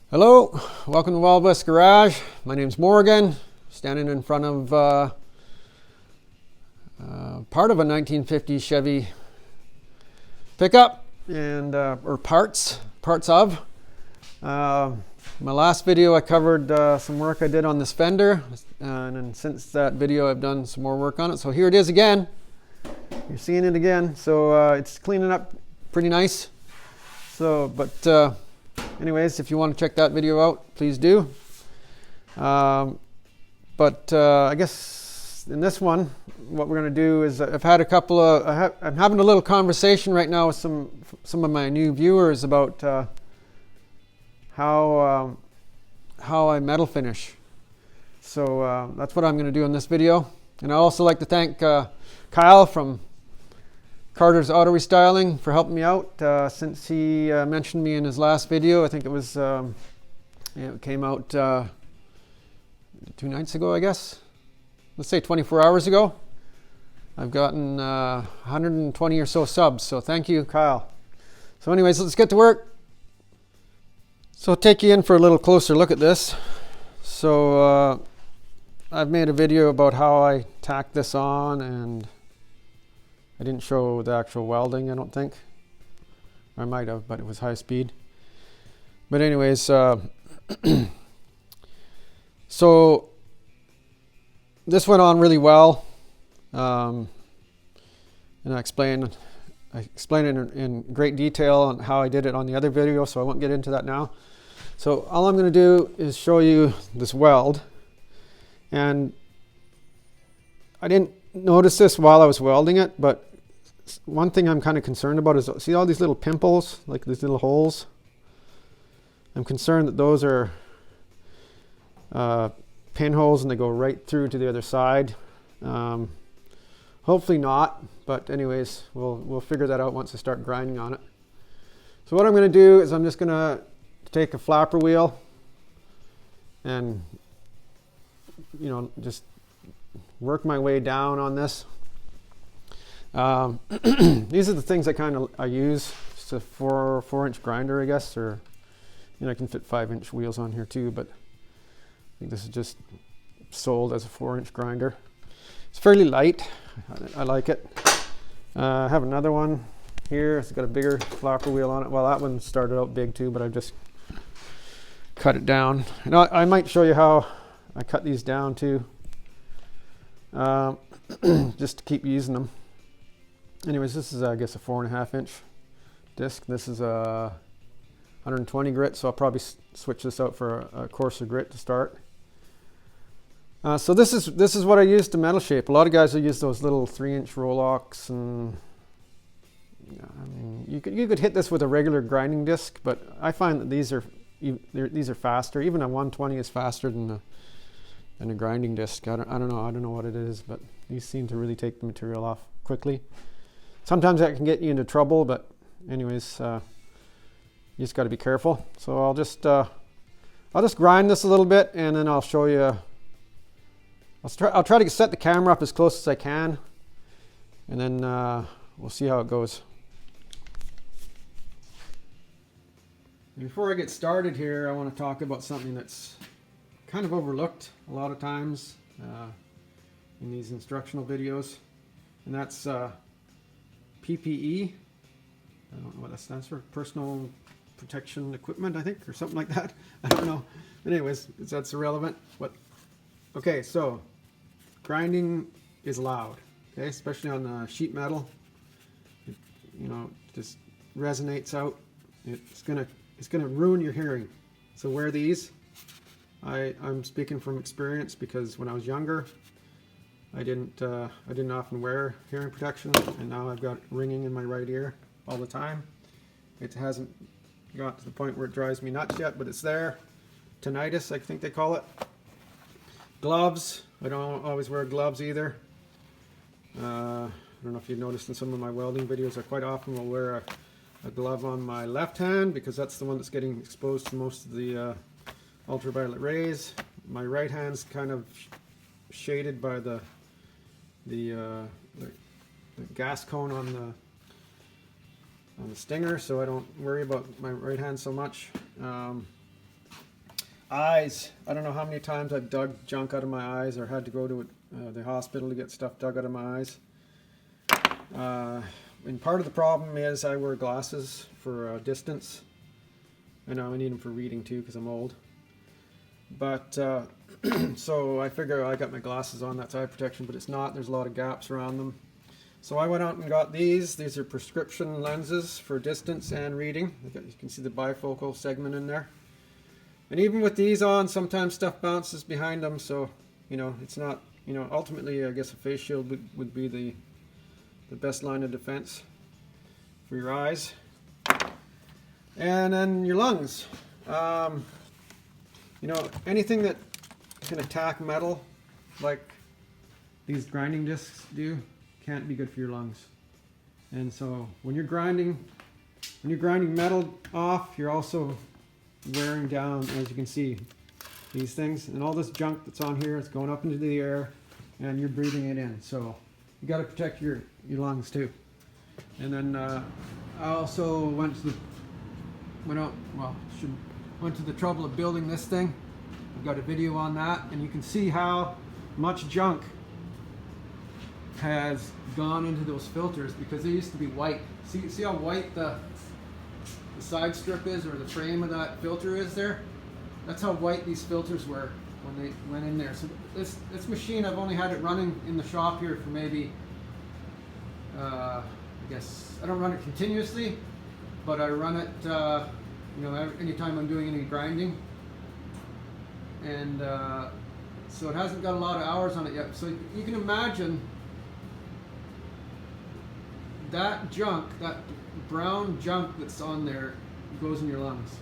Hello, welcome to Wild West Garage. My name's Morgan, standing in front of part of a 1950 Chevy pickup and or parts of. My last video I covered some work I did on this fender, and then since that video I've done some more work on it. So here it is again. You're seeing it again. So it's cleaning up pretty nice. So, but anyways, if you want to check that video out, please do. I guess in this one, what we're going to do is I've had a couple of, I'm having a little conversation right now with some of my new viewers about how I metal finish. So that's what I'm going to do in this video. And I'd also like to thank Kyle from Carter's Auto Restyling for helping me out since he mentioned me in his last video. I think it was it came out 2 nights ago, I guess. Let's say 24 hours ago. I've gotten 120 or so subs, so thank you, Kyle. So anyways, let's get to work. So I'll take you in for a little closer look at this. So I've made a video about how I tack this on, and I didn't show the actual welding, I don't think. I might have, but it was high speed. But anyways, so this went on really well. And I explain it in great detail on how I did it on the other video, so I won't get into that now. So all I'm going to do is show you this weld. And I didn't notice this while I was welding it, but one thing I'm kind of concerned about is, see all these little pimples, like these little holes? I'm concerned that those are pinholes and they go right through to the other side. Hopefully not, but anyways, we'll figure that out once I start grinding on it. So what I'm going to do is I'm just going to take a flapper wheel and, you know, just work my way down on this. These are the things I use. It's a 4-inch grinder, I guess, or you know, I can fit 5-inch wheels on here too, but I think this is just sold as a 4-inch grinder. It's fairly light. I like it. I have another one here. It's got a bigger flapper wheel on it. Well, that one started out big too, but I've just cut it down. And I might show you how I cut these down too, just to keep using them. Anyways, this is, I guess, a 4.5-inch disc. This is a 120 grit, so I'll probably switch this out for a coarser grit to start. So this is what I use to metal shape. A lot of guys will use those little 3-inch Rolox, and I mean, you could hit this with a regular grinding disc, but I find that these are faster. Even a 120 is faster than a grinding disc. I don't know what it is, but these seem to really take the material off quickly. Sometimes that can get you into trouble, but anyways, you just got to be careful. So I'll just grind this a little bit, and then I'll show you. I'll try to set the camera up as close as I can, and then we'll see how it goes. Before I get started here, I want to talk about something that's kind of overlooked a lot of times in these instructional videos, and that's PPE. I don't know what that stands for. Personal protection equipment, I think, or something like that. I don't know. But anyways, that's irrelevant. But okay, so grinding is loud. Okay, especially on the sheet metal. It, you know, just resonates out. It's gonna ruin your hearing. So wear these. I'm speaking from experience because when I was younger, I didn't often wear hearing protection, and now I've got ringing in my right ear all the time. It hasn't got to the point where it drives me nuts yet, but it's there. Tinnitus, I think they call it. Gloves. I don't always wear gloves either. I don't know if you've noticed in some of my welding videos, I quite often will wear a glove on my left hand because that's the one that's getting exposed to most of the ultraviolet rays. My right hand's kind of shaded by the gas cone on the stinger, so I don't worry about my right hand so much. eyes. I don't know how many times I've dug junk out of my eyes or had to go to the hospital to get stuff dug out of my eyes. And part of the problem is I wear glasses for distance. I know I need them for reading too because I'm old. But so I figure I got my glasses on, that's eye protection, but it's not. There's a lot of gaps around them. So I went out and got these. These are prescription lenses for distance and reading. You can see the bifocal segment in there. And even with these on, sometimes stuff bounces behind them. So, you know, it's not, you know, ultimately I guess a face shield would be the best line of defense for your eyes. And then your lungs. You know, anything that can attack metal, like these grinding discs do, can't be good for your lungs. And so when you're grinding metal off, you're also wearing down, as you can see, these things, and all this junk that's on here is going up into the air and you're breathing it in. So you got to protect your lungs too. And then I also went to the trouble of building this thing. I've got a video on that, and you can see how much junk has gone into those filters because they used to be white. See how white the side strip is, or the frame of that filter is there? That's how white these filters were when they went in there. So this machine, I've only had it running in the shop here for maybe, I guess, I don't run it continuously, but I run it, you know, anytime I'm doing any grinding. And so it hasn't got a lot of hours on it yet. So you can imagine that junk, that brown junk that's on there goes in your lungs.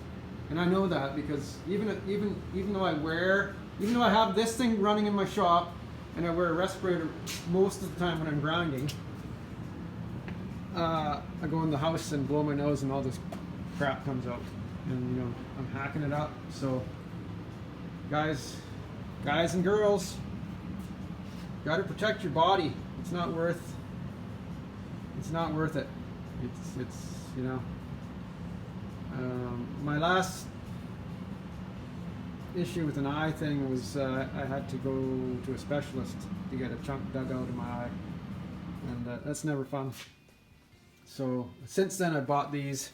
And I know that because even though I have this thing running in my shop and I wear a respirator most of the time when I'm grinding, I go in the house and blow my nose and all this crap comes out, and you know, I'm hacking it up. So guys and girls, got to protect your body. It's not worth it. It's you know, my last issue with an eye thing was I had to go to a specialist to get a chunk dug out of my eye, and that's never fun. So since then I bought these,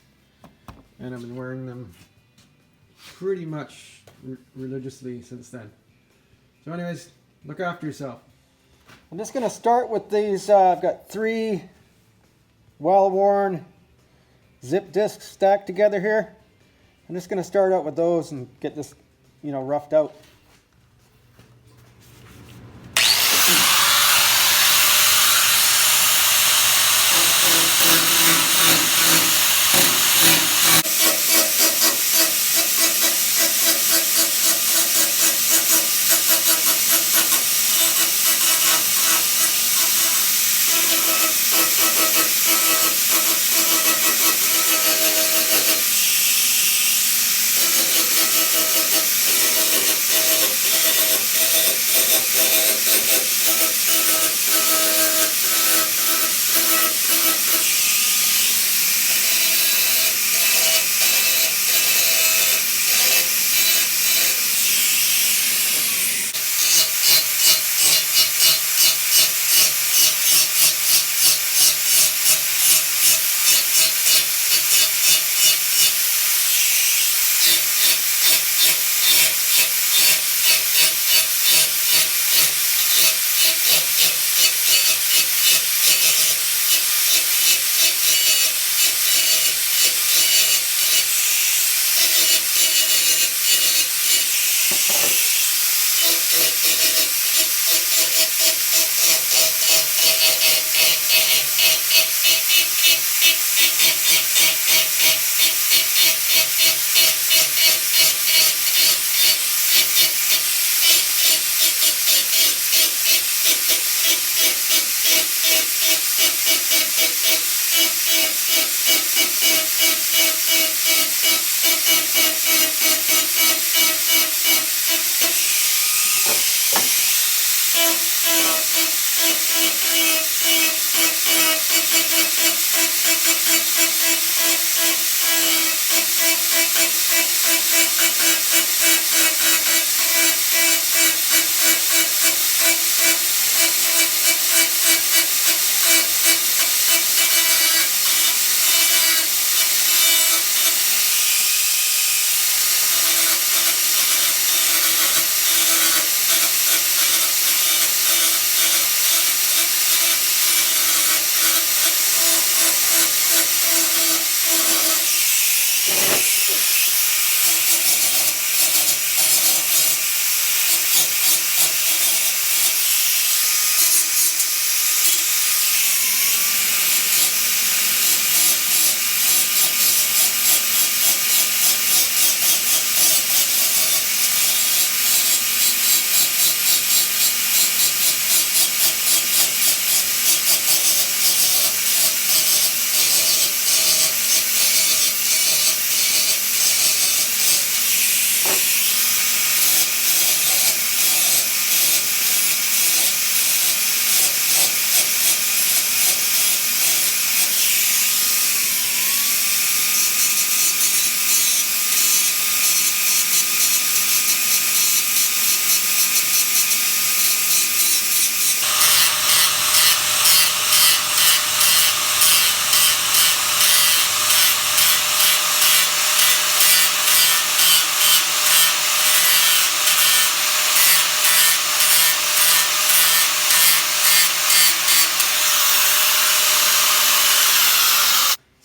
and I've been wearing them pretty much religiously since then. So anyways, look after yourself. I'm just going to start with these. I've got 3 well-worn zip discs stacked together here. I'm just going to start out with those and get this, you know, roughed out.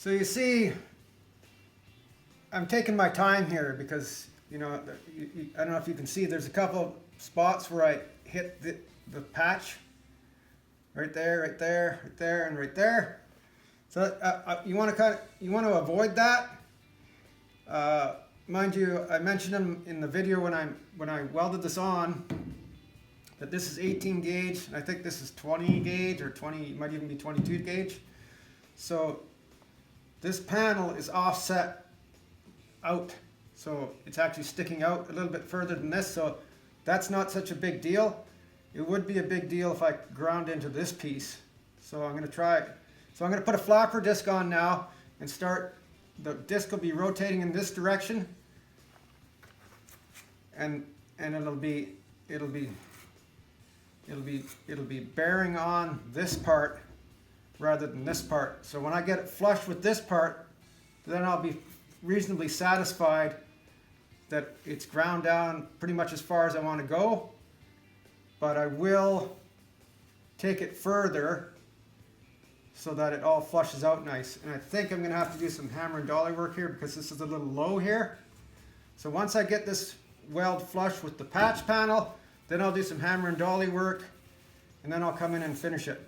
So you see, I'm taking my time here because, you know, I don't know if you can see, there's a couple spots where I hit the patch. Right there, right there, right there, and right there. So you want to avoid that. Mind you, I mentioned them in the video when I welded this on that this is 18 gauge, and I think this is 20 gauge or 20, might even be 22 gauge. So this panel is offset out, so it's actually sticking out a little bit further than this. So that's not such a big deal. It would be a big deal if I ground into this piece. So I'm going to try it. So I'm going to put a flapper disc on now and start. The disc will be rotating in this direction, and it'll be bearing on this part rather than this part. So when I get it flush with this part, then I'll be reasonably satisfied that it's ground down pretty much as far as I want to go. But I will take it further so that it all flushes out nice. And I think I'm going to have to do some hammer and dolly work here because this is a little low here. So once I get this weld flush with the patch panel, then I'll do some hammer and dolly work, and then I'll come in and finish it.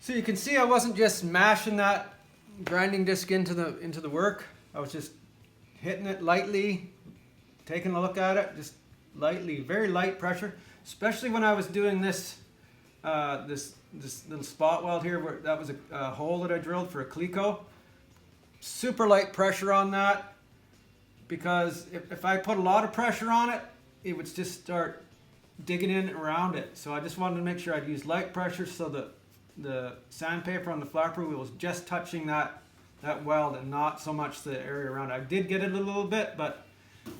So you can see I wasn't just mashing that grinding disc into the work. I was just hitting it lightly, taking a look at it, just lightly, very light pressure. Especially when I was doing this this little spot weld here, where that was a hole that I drilled for a cleco. Super light pressure on that, because if I put a lot of pressure on it, it would just start digging in around it. So I just wanted to make sure I'd use light pressure so that the sandpaper on the flapper wheel was just touching that weld and not so much the area around it. I did get it a little bit, but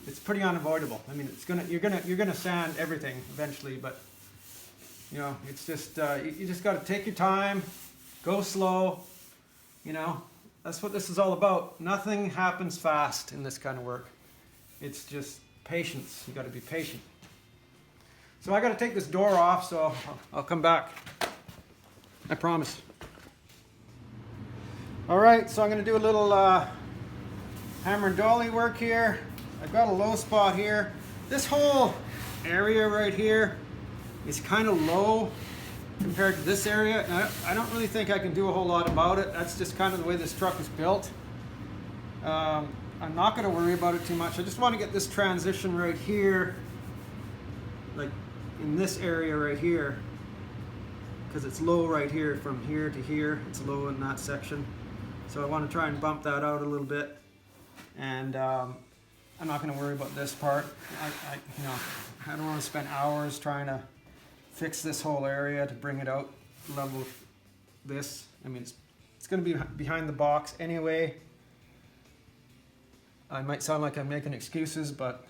it's pretty unavoidable. I mean, you're gonna sand everything eventually, but you know, it's just you just got to take your time, go slow. You know, that's what this is all about. Nothing happens fast in this kind of work. It's just patience. You got to be patient. So I got to take this door off, so I'll come back. I promise. All right, so I'm going to do a little hammer and dolly work here. I've got a low spot here. This whole area right here is kind of low compared to this area. And I don't really think I can do a whole lot about it. That's just kind of the way this truck is built. I'm not going to worry about it too much. I just want to get this transition right here, like in this area right here, because it's low right here from here to here. It's low in that section. So I want to try and bump that out a little bit. And I'm not going to worry about this part. I don't want to spend hours trying to fix this whole area to bring it out level with this. I mean, it's going to be behind the box anyway. I might sound like I'm making excuses, but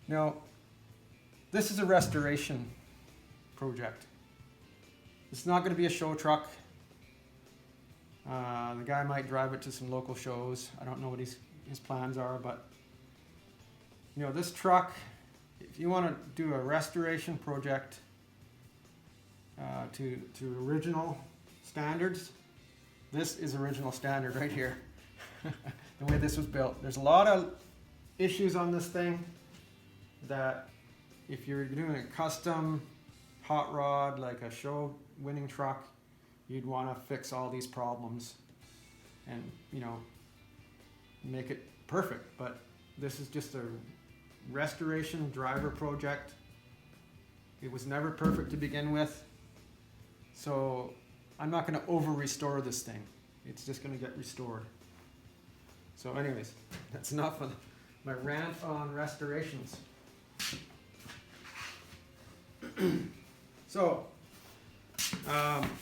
you know, this is a restoration project. It's not going to be a show truck. The guy might drive it to some local shows. I don't know what his plans are, but you know, this truck, if you want to do a restoration project to original standards, this is original standard right here. The way this was built. There's a lot of issues on this thing that if you're doing a custom hot rod, like a show winning truck, you'd want to fix all these problems and, you know, make it perfect. But this is just a restoration driver project. It was never perfect to begin with. So I'm not going to over restore this thing. It's just going to get restored. So anyways, that's enough of my rant on restorations. So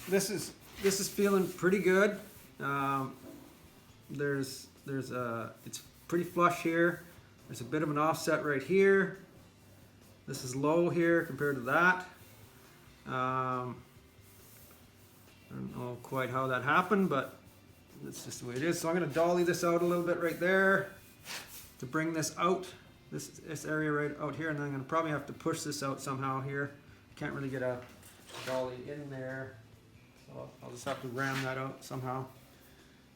this is feeling pretty good. It's pretty flush here. There's a bit of an offset right here. This is low here compared to that. I don't know quite how that happened, but that's just the way it is. So I'm going to dolly this out a little bit right there to bring this out, this area right out here, and then I'm going to probably have to push this out somehow here. Can't really get a dolly in there, so I'll just have to ram that out somehow.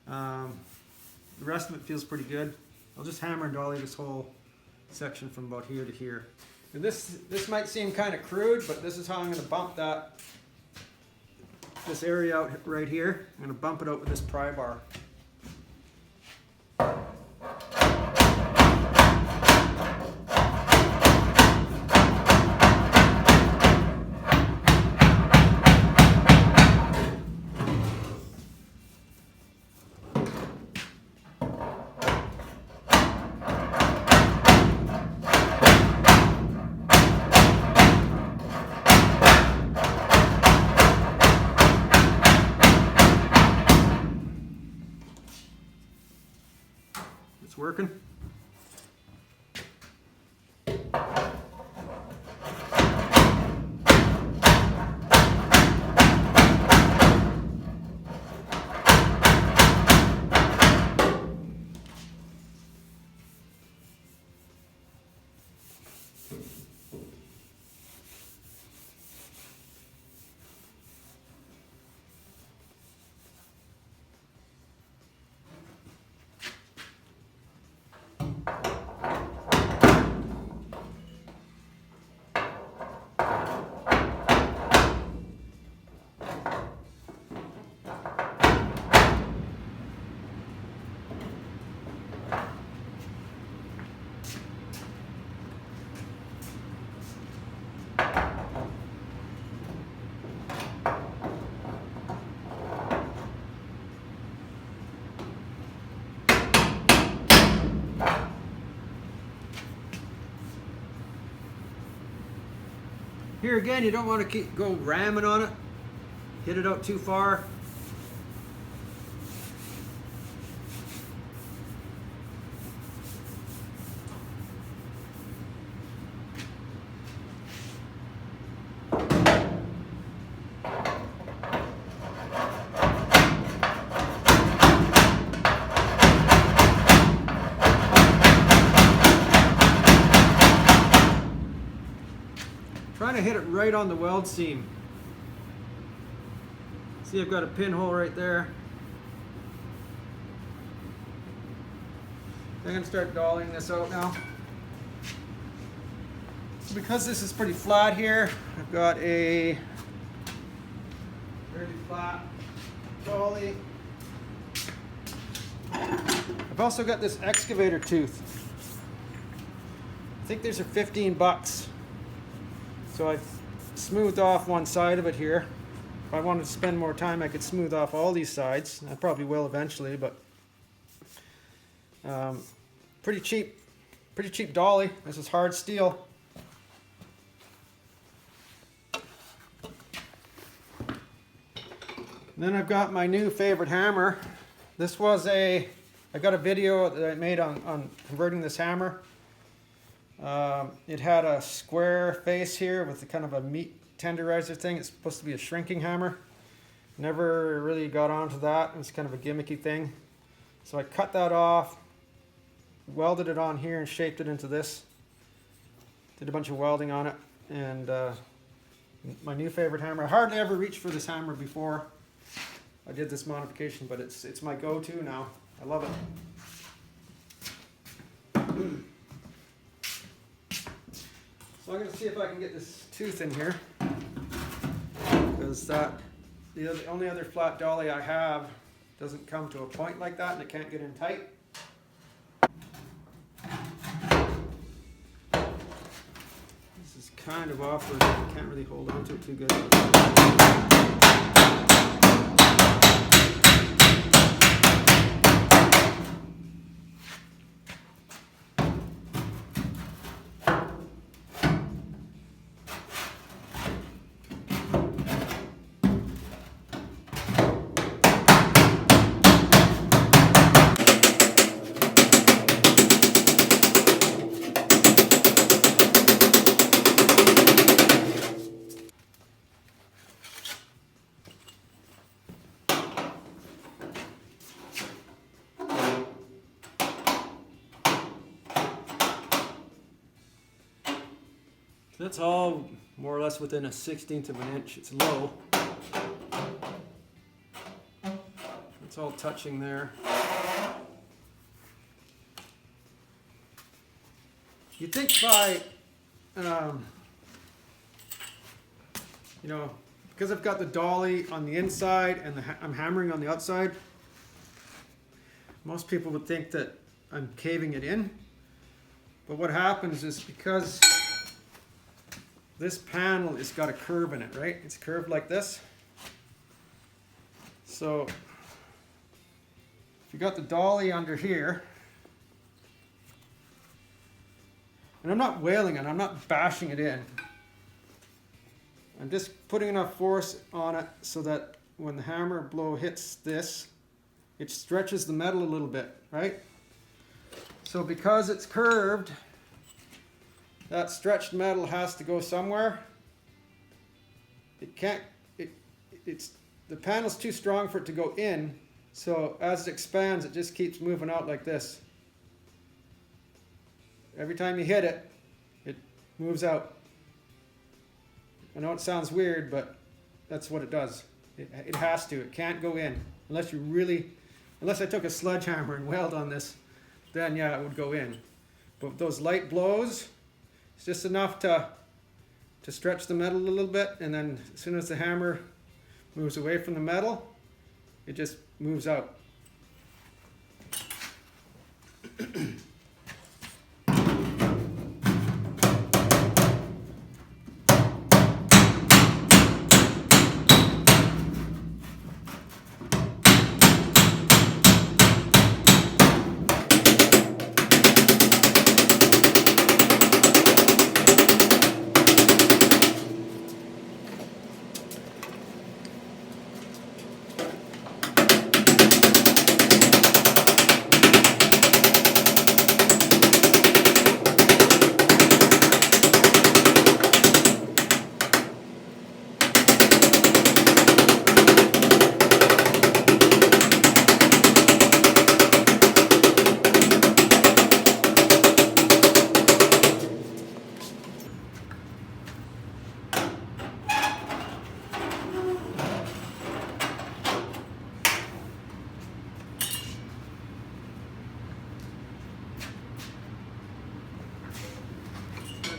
The rest of it feels pretty good. I'll just hammer and dolly this whole section from about here to here. And this might seem kind of crude, but this is how I'm going to bump this area out right here. I'm going to bump it out with this pry bar. It's working. Here again, you don't want to go ramming on it, hit it out too far. Trying to hit it right on the weld seam. See, I've got a pinhole right there. I'm going to start dollying this out now. So because this is pretty flat here, I've got a fairly flat dolly. I've also got this excavator tooth. I think these are 15 bucks. So I've smoothed off one side of it here. If I wanted to spend more time, I could smooth off all these sides. I probably will eventually, but pretty cheap dolly. This is hard steel. And then I've got my new favorite hammer. This was I got a video that I made on converting this hammer. It had a square face here with a kind of a meat tenderizer thing. It's supposed to be a shrinking hammer. Never really got onto that. It's kind of a gimmicky thing. So I cut that off, welded it on here and shaped it into this. Did a bunch of welding on it, and my new favorite hammer. I hardly ever reached for this hammer before I did this modification, but it's my go-to now. I love it. So I'm going to see if I can get this tooth in here, because the only other flat dolly I have doesn't come to a point like that, and it can't get in tight. This is kind of awkward. I can't really hold on to it too good. That's all more or less within a 1/16 of an inch. It's low. It's all touching there. You'd think by, because I've got the dolly on the inside and I'm hammering on the outside, most people would think that I'm caving it in. But what happens is, because this panel has got a curve in it, right? It's curved like this. So if you got the dolly under here, and I'm not wailing it, I'm not bashing it in. I'm just putting enough force on it so that when the hammer blow hits this, it stretches the metal a little bit, right? So because it's curved, that stretched metal has to go somewhere. It can't, the panel's too strong for it to go in, so as it expands, it just keeps moving out like this. Every time you hit it, it moves out. I know it sounds weird, but that's what it does. It has to. It can't go in unless I took a sledgehammer and weld on this, then yeah, it would go in. But with those light blows, it's just enough to stretch the metal a little bit, and then as soon as the hammer moves away from the metal, it just moves out.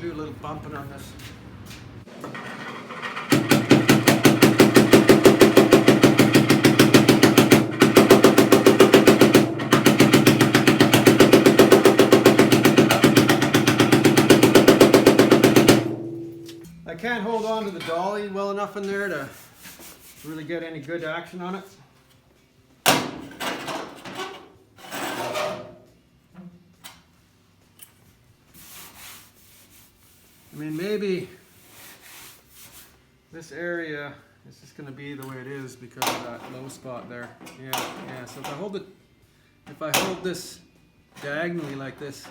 gonna do a little bumping on this. I can't hold on to the dolly well enough in there to really get any good action on it. I mean, maybe this area is just going to be the way it is because of that low spot there. Yeah. So if I hold this diagonally like this,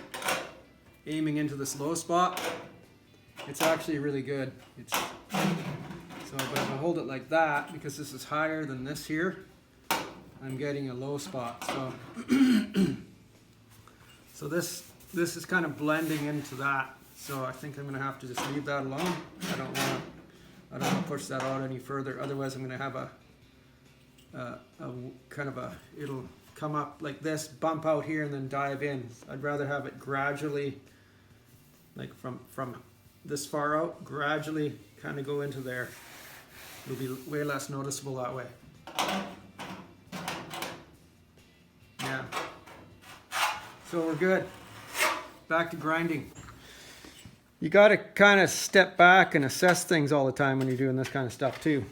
aiming into this low spot, it's actually really good. But if I hold it like that, because this is higher than this here, I'm getting a low spot. So this is kind of blending into that. So I think I'm going to have to just leave that alone. I don't want to push that out any further. Otherwise, I'm going to have it'll come up like this, bump out here, and then dive in. I'd rather have it gradually, like from this far out, gradually kind of go into there. It'll be way less noticeable that way. Yeah. So we're good. Back to grinding. You got to kind of step back and assess things all the time when you're doing this kind of stuff too.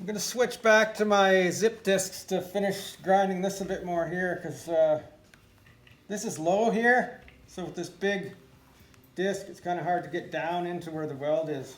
I'm going to switch back to my zip discs to finish grinding this a bit more here, because this is low here, so with this big disc it's kind of hard to get down into where the weld is.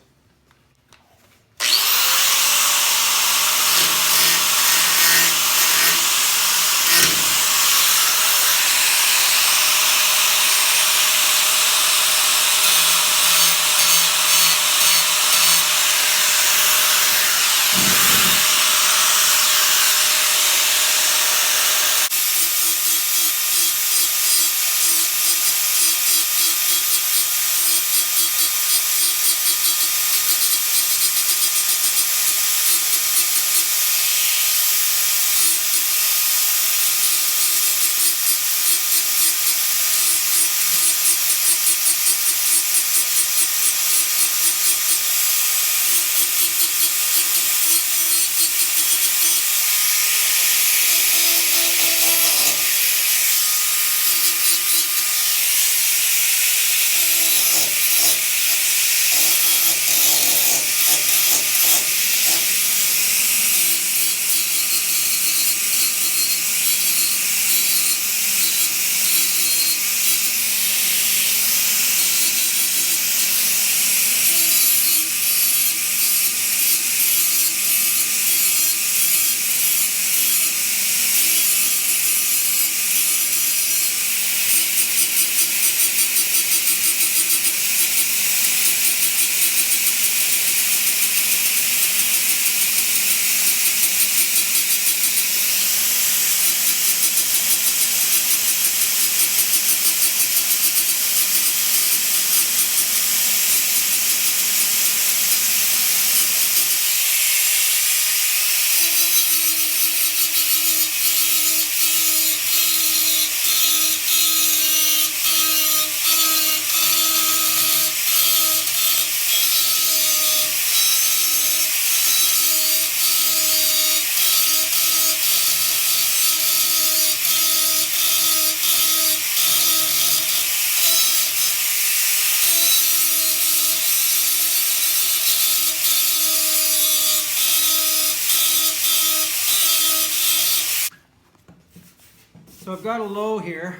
So I've got a low here.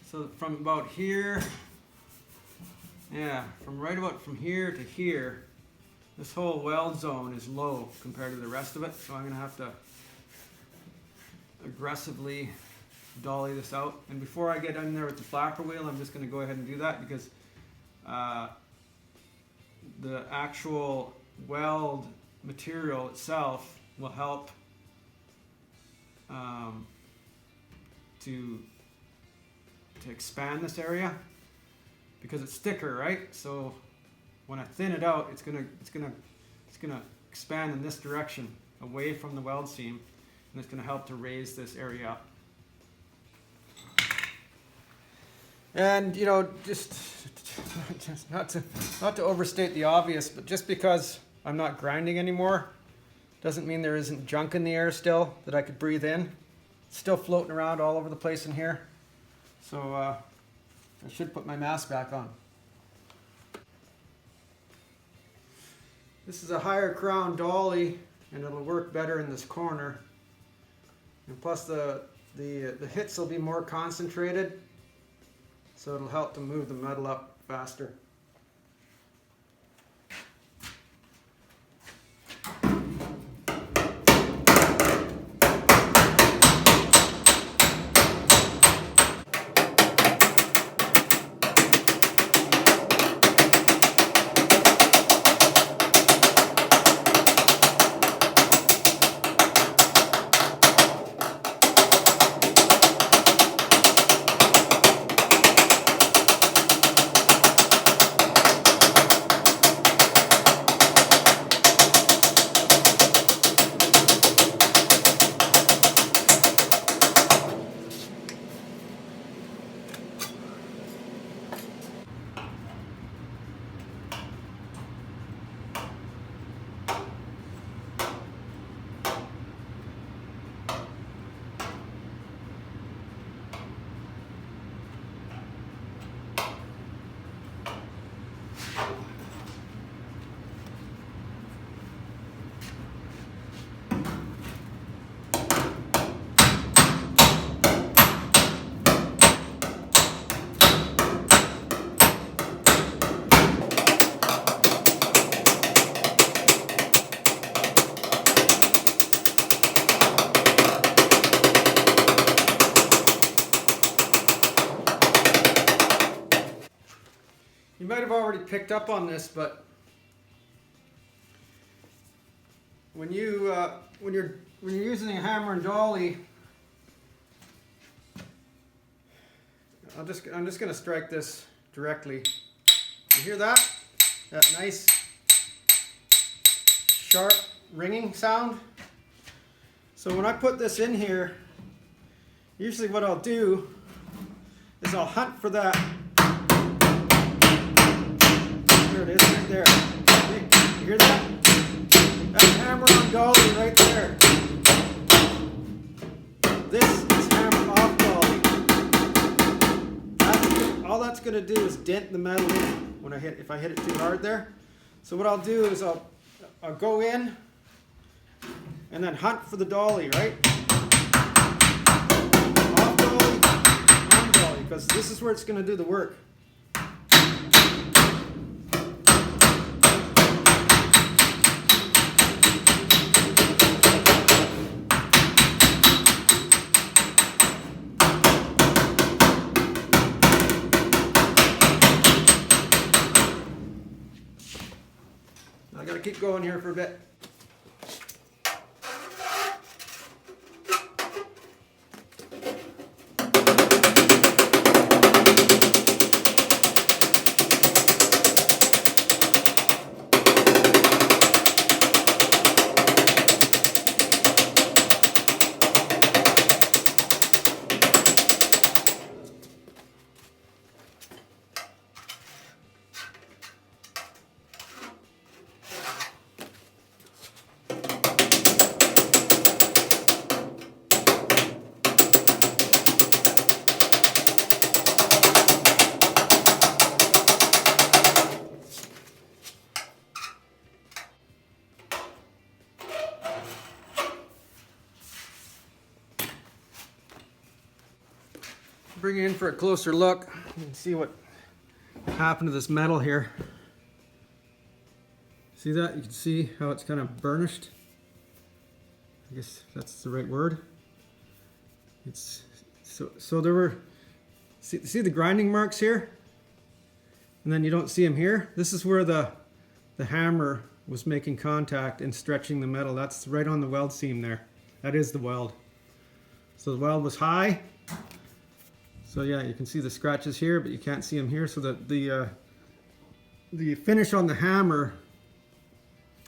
So from about here, yeah, from here to here, this whole weld zone is low compared to the rest of it. So I'm gonna have to aggressively dolly this out. And before I get in there with the flapper wheel, I'm just gonna go ahead and do that because the actual weld material itself will help to expand this area because it's thicker, right? So when I thin it out, it's gonna expand in this direction away from the weld seam, and it's gonna help to raise this area up. And you know, just not to overstate the obvious, but just because I'm not grinding anymore doesn't mean there isn't junk in the air still that I could breathe in. It's still floating around all over the place in here. So I should put my mask back on. This is a higher crown dolly, and it'll work better in this corner. And plus the hits will be more concentrated, so it'll help to move the metal up faster. You might have already picked up on this, but when you're using a hammer and dolly, I'm just going to strike this directly. You hear that? That nice sharp ringing sound? So when I put this in here, usually what I'll do is I'll hunt for that. There it is, right there. You hear that? That hammer on dolly right there. This is hammer off dolly. All that's going to do is dent the metal in when if I hit it too hard there. So what I'll do is I'll go in and then hunt for the dolly, right? Off dolly, on dolly, because this is where it's going to do the work. I gotta keep going here for a bit. bring it in for a closer look. You can see what happened to this metal here. See that? You can see how it's kind of burnished. I guess that's the right word. It's so there were, see the grinding marks here? And then you don't see them here. This is where the hammer was making contact and stretching the metal. That's right on the weld seam there. That is the weld. So the weld was high. So yeah, you can see the scratches here, but you can't see them here. So that the finish on the hammer,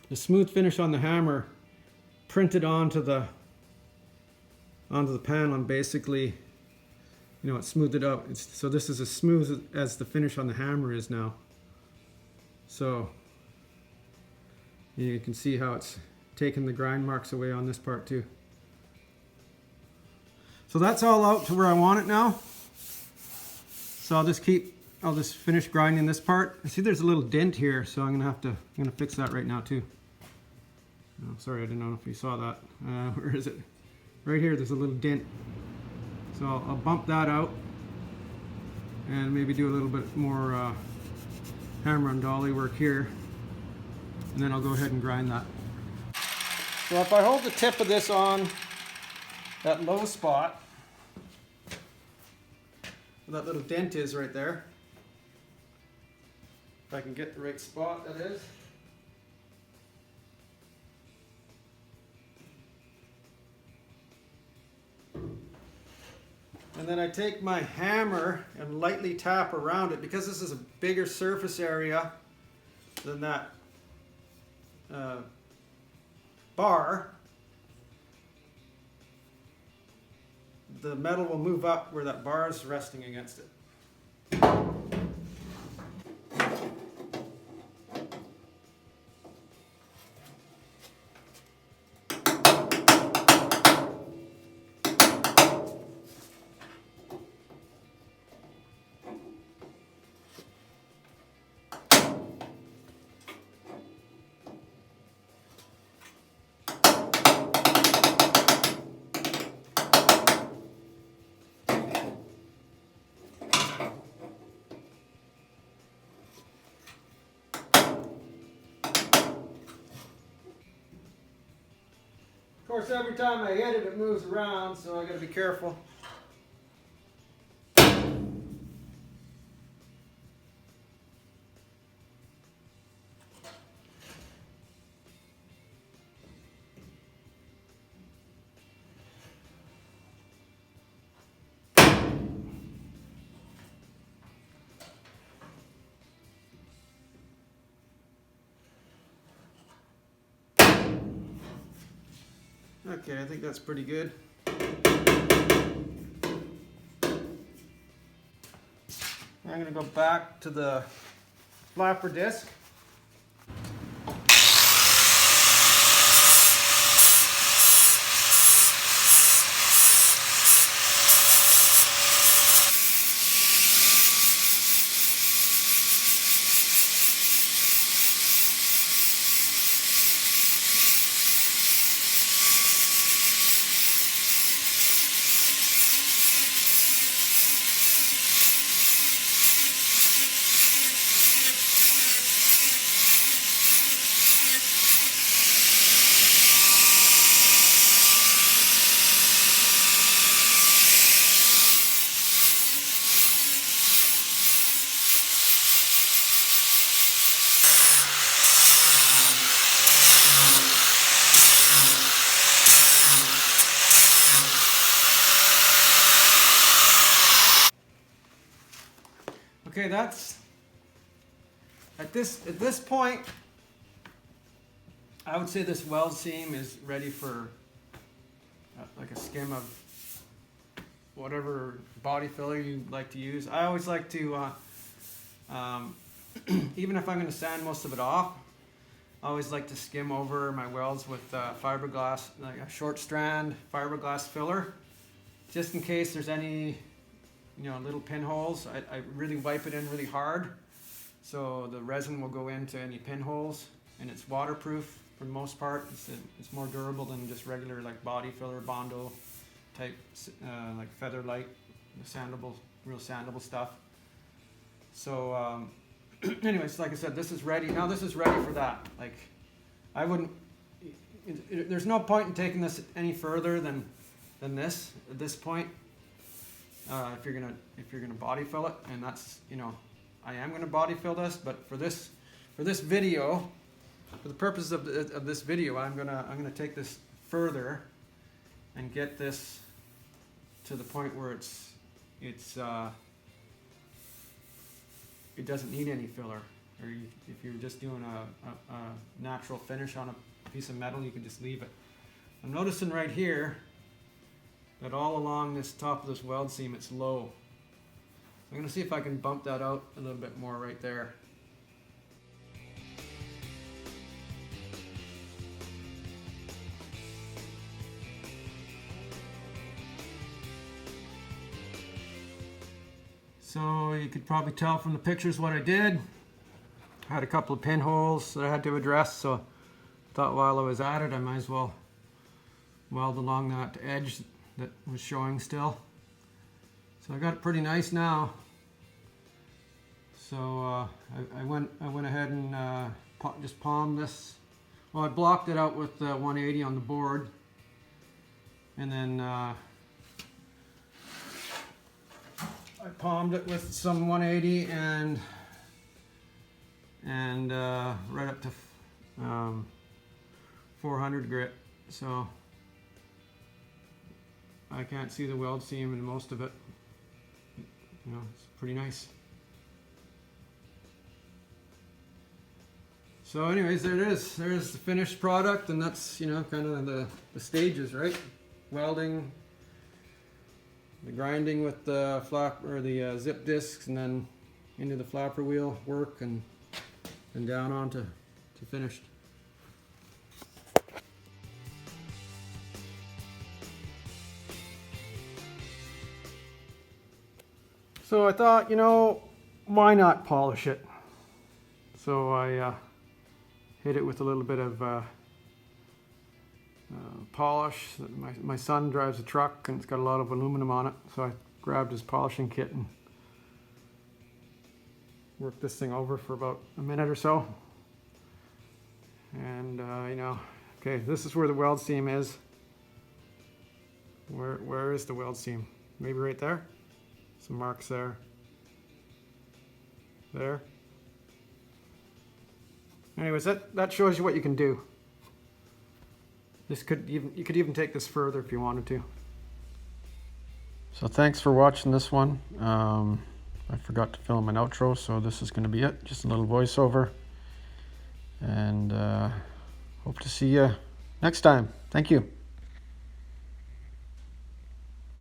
the smooth finish on the hammer, printed onto the panel, and basically, you know, it smoothed it out. So this is as smooth as the finish on the hammer is now. So you can see how it's taken the grind marks away on this part too. So that's all out to where I want it now. So I'll just finish grinding this part. I see there's a little dent here, so I'm gonna fix that right now too. Oh, sorry, I didn't know if you saw that. Where is it? Right here, there's a little dent. So I'll bump that out and maybe do a little bit more hammer and dolly work here. And then I'll go ahead and grind that. So if I hold the tip of this on that low spot, where that little dent is right there, if I can get the right spot, that is. And then I take my hammer and lightly tap around it, because this is a bigger surface area than that bar. The metal will move up where that bar is resting against it. Of course, every time I hit it, it moves around, so I gotta be careful. Okay, I think that's pretty good. I'm going to go back to the flapper disc. Okay, that's at this point, I would say this weld seam is ready for like a skim of whatever body filler you like to use. I always like to, even if I'm going to sand most of it off, I always like to skim over my welds with fiberglass, like a short strand fiberglass filler, just in case there's any, you know, little pinholes. I really wipe it in really hard, so the resin will go into any pinholes, and it's waterproof for the most part. It's more durable than just regular like body filler, Bondo type, like Featherlight the sandable, real sandable stuff. So anyways, like I said, this is ready. Now this is ready for that. Like, I wouldn't, there's no point in taking this any further than this at this point. If you're gonna body fill it, and that's, you know, I am gonna body fill this, but for this video, for the purpose of this video, I'm gonna take this further and get this to the point where it doesn't need any filler. Or if you're just doing a natural finish on a piece of metal, you can just leave it. I'm noticing right here that all along this top of this weld seam, it's low. I'm going to see if I can bump that out a little bit more right there. So you could probably tell from the pictures what I did. I had a couple of pinholes that I had to address, so I thought while I was at it, I might as well weld along that edge that was showing still. So I got it pretty nice now. So I went ahead and just palmed this. Well, I blocked it out with 180 on the board, and then I palmed it with some 180 and right up to 400 grit. So I can't see the weld seam in most of it. You know, it's pretty nice. So anyways, there it is. There's the finished product, and that's, you know, kind of the stages, right? Welding, the grinding with the flap or the zip discs, and then into the flapper wheel work, and down onto finished. So I thought, you know, why not polish it? So I hit it with a little bit of polish. My son drives a truck and it's got a lot of aluminum on it, so I grabbed his polishing kit and worked this thing over for about a minute or so. And you know, okay, this is where the weld seam is. Where is the weld seam? Maybe right there? Some marks there. There. Anyways, that shows you what you can do. You could even take this further if you wanted to. So thanks for watching this one. I forgot to film an outro, so this is going to be it. Just a little voiceover. And hope to see you next time. Thank you.